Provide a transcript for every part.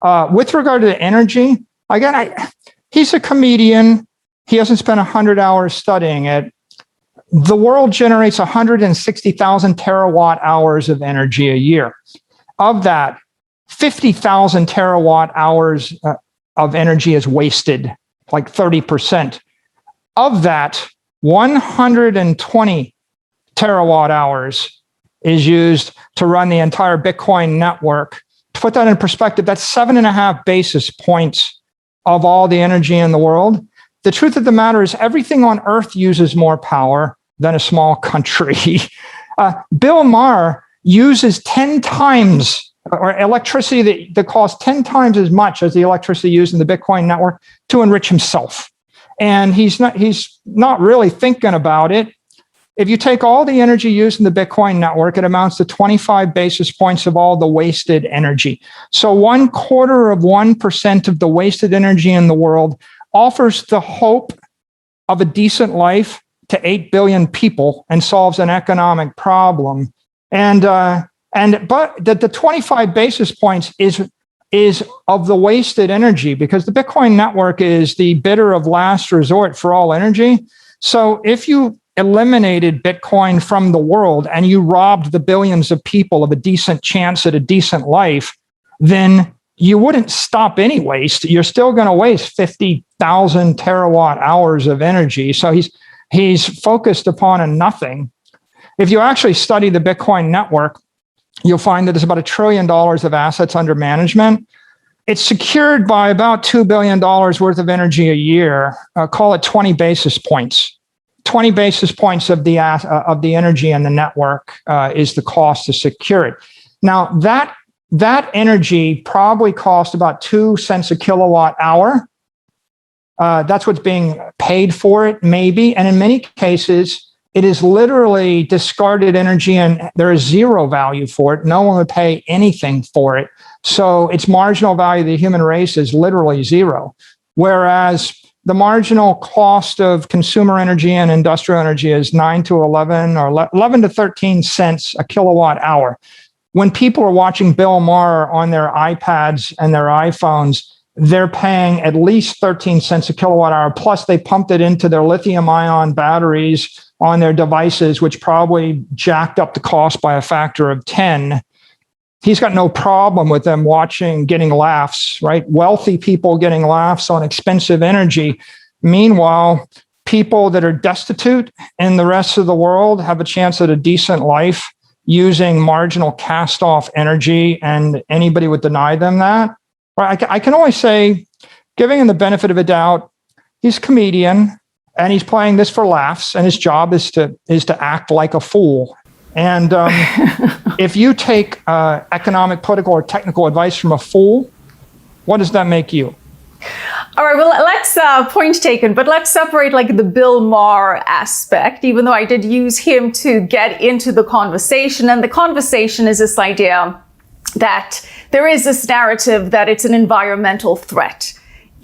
With regard to the energy, again, he's a comedian. He hasn't spent 100 hours studying it. The world generates 160,000 terawatt hours of energy a year. Of that, 50,000 terawatt hours of energy is wasted, like 30%. Of that, 120 terawatt hours is used to run the entire Bitcoin network. To put that in perspective, that's 7.5 basis points of all the energy in the world. The truth of the matter is everything on Earth uses more power than a small country. Bill Maher uses 10 times, or electricity that costs 10 times as much as the electricity used in the Bitcoin network to enrich himself. And he's not really thinking about it. If you take all the energy used in the Bitcoin network, it amounts to 25 basis points of all the wasted energy. So 1/4% of the wasted energy in the world offers the hope of a decent life to 8 billion people and solves an economic problem. But the 25 basis points is of the wasted energy, because the Bitcoin network is the bidder of last resort for all energy. So if you eliminated Bitcoin from the world and you robbed the billions of people of a decent chance at a decent life, then you wouldn't stop any waste. You're still going to waste 50,000 terawatt hours of energy. So he's focused upon a nothing. If you actually study the Bitcoin network, you'll find that there's about $1 trillion of assets under management. It's secured by about $2 billion worth of energy a year. Call it 20 basis points. 20 basis points of the energy in the network is the cost to secure it. Now, that energy probably cost about 2 cents a kilowatt hour. That's what's being paid for it, maybe. And in many cases, it is literally discarded energy and there is zero value for it. No one would pay anything for it. So its marginal value of the human race is literally zero. Whereas the marginal cost of consumer energy and industrial energy is 9 to 11 or 11 to 13 cents a kilowatt hour. When people are watching Bill Maher on their iPads and their iPhones, they're paying at least 13 cents a kilowatt hour. Plus, they pumped it into their lithium ion batteries on their devices, which probably jacked up the cost by a factor of 10. He's got no problem with them getting laughs, right? Wealthy people getting laughs on expensive energy. Meanwhile, people that are destitute in the rest of the world have a chance at a decent life using marginal cast-off energy, and anybody would deny them that. I can only say, giving him the benefit of a doubt, he's a comedian, and he's playing this for laughs, and his job is to act like a fool. And if you take economic, political, or technical advice from a fool, what does that make you? All right, well, let's point taken, but let's separate like the Bill Maher aspect, even though I did use him to get into the conversation. And the conversation is this idea that there is this narrative that it's an environmental threat.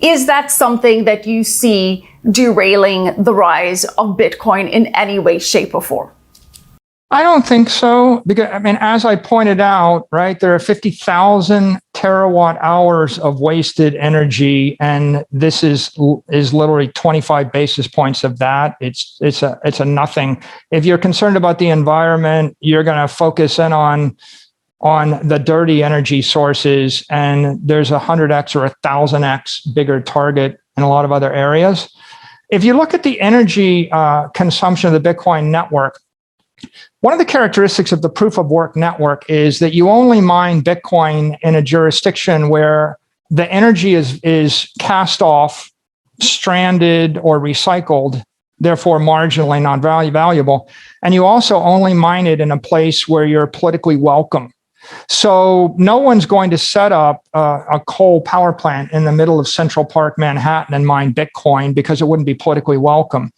Is that something that you see derailing the rise of Bitcoin in any way, shape, or form? I don't think so, because as I pointed out, right, there are 50,000 terawatt hours of wasted energy, and this is literally 25 basis points of that. It's a nothing. If you're concerned about the environment, you're going to focus in on the dirty energy sources, and there's 100x or 1,000x bigger target in a lot of other areas. If you look at the energy consumption of the Bitcoin network, one of the characteristics of the proof of work network is that you only mine Bitcoin in a jurisdiction where the energy is cast off, stranded, or recycled, therefore marginally non-valuable. And you also only mine it in a place where you're politically welcome. So no one's going to set up a coal power plant in the middle of Central Park, Manhattan, and mine Bitcoin because it wouldn't be politically welcome.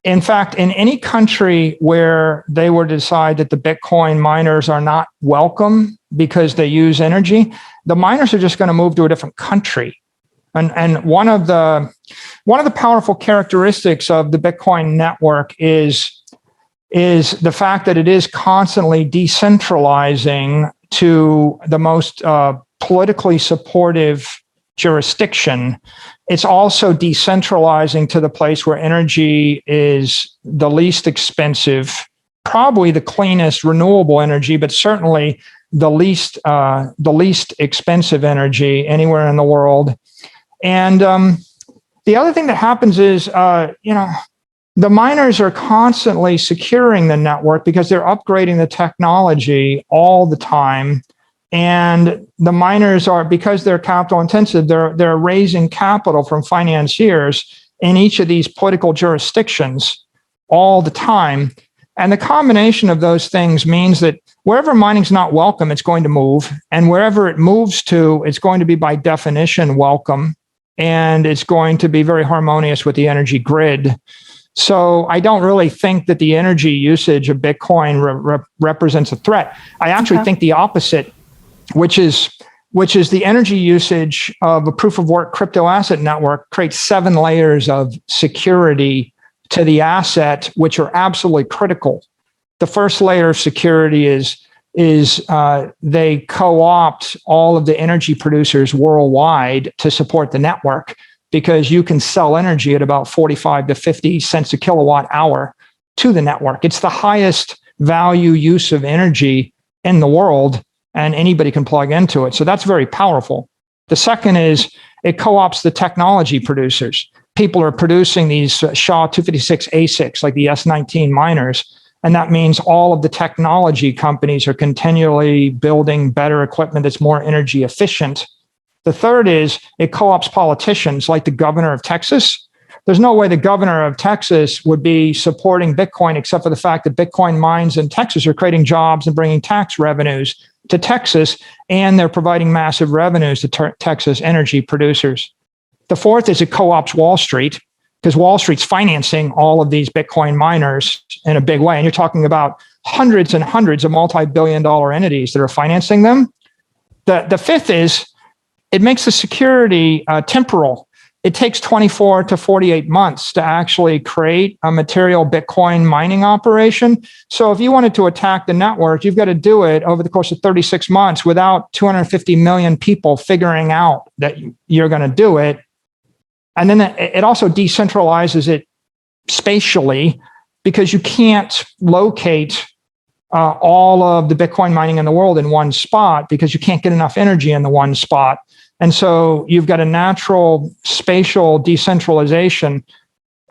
In fact, in any country where they were to decide that the Bitcoin miners are not welcome because they use energy, the miners are just going to move to a different country. And one of the powerful characteristics of the Bitcoin network is the fact that it is constantly decentralizing to the most politically supportive jurisdiction, it's also decentralizing to the place where energy is the least expensive, probably the cleanest renewable energy, but certainly the least expensive energy anywhere in the world. And the other thing that happens is, the miners are constantly securing the network because they're upgrading the technology all the time. And the miners are, because they're capital intensive, they're raising capital from financiers in each of these political jurisdictions all the time. And the combination of those things means that wherever mining's not welcome, it's going to move. And wherever it moves to, it's going to be by definition welcome. And it's going to be very harmonious with the energy grid. So I don't really think that the energy usage of Bitcoin represents a threat. I actually think the opposite, which is the energy usage of a proof of work crypto asset network creates 7 layers of security to the asset, which are absolutely critical. The first layer of security is they co-opt all of the energy producers worldwide to support the network, because you can sell energy at about 45 to 50 cents a kilowatt hour to the network. It's the highest value use of energy in the world, and anybody can plug into it. So that's very powerful. The second is it co-ops the technology producers. People are producing these SHA-256 ASICs, like the S19 miners, and that means all of the technology companies are continually building better equipment that's more energy efficient. The third is it co-ops politicians like the governor of Texas. There's no way the governor of Texas would be supporting Bitcoin except for the fact that Bitcoin mines in Texas are creating jobs and bringing tax revenues to Texas, and they're providing massive revenues to Texas energy producers. The fourth is it co-ops Wall Street, because Wall Street's financing all of these Bitcoin miners in a big way. And you're talking about hundreds and hundreds of multi-billion-dollar entities that are financing them. The fifth is it makes the security temporal. It takes 24 to 48 months to actually create a material Bitcoin mining operation. So if you wanted to attack the network, you've got to do it over the course of 36 months without 250 million people figuring out that you're going to do it. And then it also decentralizes it spatially, because you can't locate all of the Bitcoin mining in the world in one spot, because you can't get enough energy in the one spot. And so you've got a natural spatial decentralization.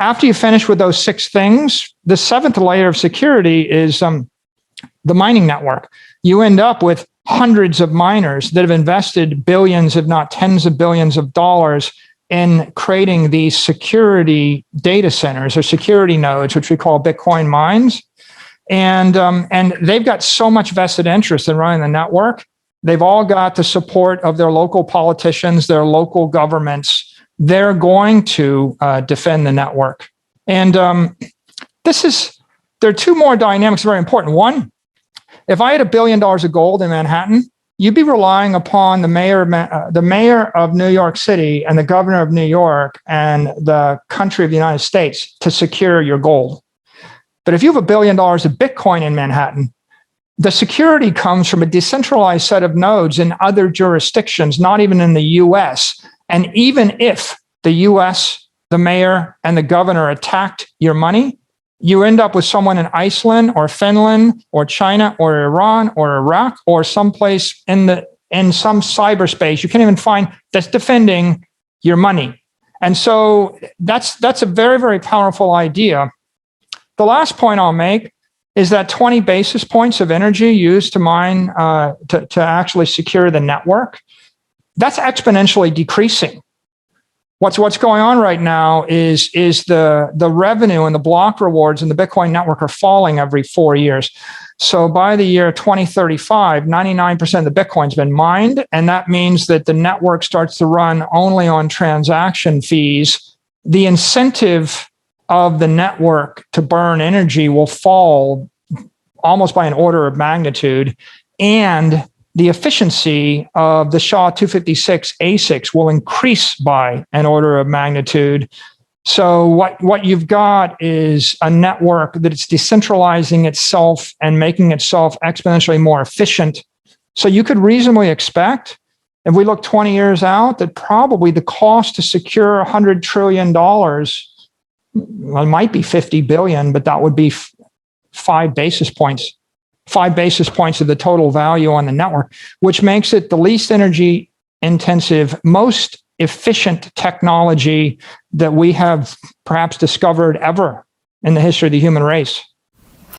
After you finish with those 6 things, the 7th layer of security is the mining network. You end up with hundreds of miners that have invested billions, if not tens of billions of dollars in creating these security data centers or security nodes, which we call Bitcoin mines. And they've got so much vested interest in running the network. They've all got the support of their local politicians, their local governments. They're going to defend the network. And there are 2 more dynamics very important. One, if I had $1 billion of gold in Manhattan, you'd be relying upon the mayor of New York City and the governor of New York and the country of the United States to secure your gold. But if you have $1 billion of Bitcoin in Manhattan, the security comes from a decentralized set of nodes in other jurisdictions, not even in the US. And even if the US, the mayor, and the governor attacked your money, you end up with someone in Iceland or Finland or China or Iran or Iraq or someplace in some cyberspace you can't even find that's defending your money. And so that's a very, very powerful idea. The last point I'll make is that 20 basis points of energy used to mine to actually secure the network, that's exponentially decreasing. What's going on right now is the revenue and the block rewards in the Bitcoin network are falling every 4 years. So by the year 2035, 99% of the Bitcoin's been mined, and that means that the network starts to run only on transaction fees. The incentive of the network to burn energy will fall almost by an order of magnitude, and the efficiency of the SHA-256 ASICs will increase by an order of magnitude. So what you've got is a network that it's decentralizing itself and making itself exponentially more efficient. So you could reasonably expect If we look 20 years out, that probably the cost to secure $100 trillion, well, it might be 50 billion, but that would be 5 basis points. 5 basis points of the total value on the network, which makes it the least energy intensive, most efficient technology that we have perhaps discovered ever in the history of the human race.